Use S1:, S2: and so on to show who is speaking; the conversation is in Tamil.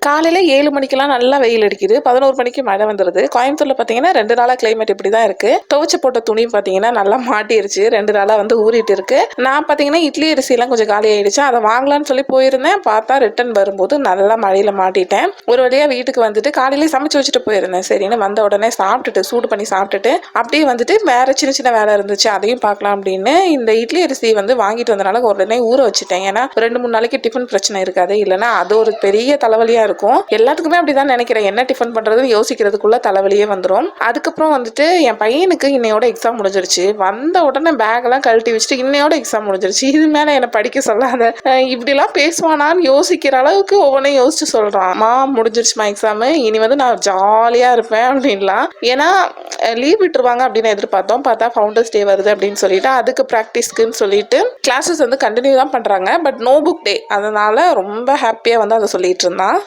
S1: காலையில 7 மணிக்கெல்லாம் நல்லா வெயில் அடிக்குது. 11 மணிக்கு மழை வந்துருது. கோயம்புத்தூர்ல பார்த்தீங்கன்னா 2 நாளா கிளைமேட் இப்படி தான் இருக்கு. துவைச்சு போட்ட துணி பார்த்தீங்கன்னா நல்லா மாட்டிருச்சு. 2 நாளா ஊறிட்டு இருக்கு. நான் பார்த்தீங்கன்னா இட்லி அரிசிலாம் கொஞ்சம் காலி ஆயிடுச்சு. அதை வாங்கலாம்னு சொல்லி போயிருந்தேன். பார்த்தா ரிட்டர்ன் வரும்போது நல்லா மழையில மாட்டிட்டேன். ஒரு வழியா வீட்டுக்கு வந்துட்டு காலையிலேயே சமைச்சு வச்சுட்டு போயிருந்தேன். சரின்னு வந்த உடனே சாப்பிட்டுட்டு சூடு பண்ணி சாப்பிட்டுட்டு அப்படியே வேற சின்ன சின்ன வேலை இருந்துச்சு. அதையும் பார்க்கலாம் அப்படின்னு இந்த இட்லி அரிசி வாங்கிட்டு வந்தனால உடனே ஊற வச்சுட்டேன். ஏன்னா 2-3 நாளைக்கு டிஃபன் பிரச்சனை இருக்காது. இல்லைன்னா அது ஒரு பெரிய தலைவலியா இருக்கும். எல்லாத்துக்குமே அப்படிதான் நினைக்கிறேன். என்ன டிஃபன் பண்றதுன்னு யோசிக்கிறதுக்குள்ள தலைவலியே வந்துடும். அதுக்கப்புறம் என் பையனுக்கு இன்னையோட எக்ஸாம் முடிஞ்சிருச்சு. வந்த உடனே பேக் எல்லாம் கழட்டி வச்சுட்டு இன்னையோட எக்ஸாம் முடிஞ்சிருச்சு. இது மேல என்ன படிக்க சொல்லாத, இப்படிலாம் பேசுவானான்னு யோசிக்கிற அளவுக்கு ஒவ்வொன்றையும் யோசிச்சு சொல்றான். முடிஞ்சிருச்சுமா எக்ஸாம், இனி நான் ஜாலியா இருப்பேன் அப்படின்லாம். ஏன்னா லீவ் விட்டுருவாங்க அப்படின்னு எதிர்பார்த்தோம். பார்த்தா ஃபவுண்டர்ஸ் டே வருது அப்படின்னு சொல்லிட்டு அதுக்கு ப்ராக்டிஸ்க்குன்னு சொல்லிட்டு கிளாஸஸ் கண்டினியூ தான் பண்றாங்க. பட் நோ புக் டே, அதனால ரொம்ப ஹாப்பியா அதை சொல்லிட்டு இருந்தான்.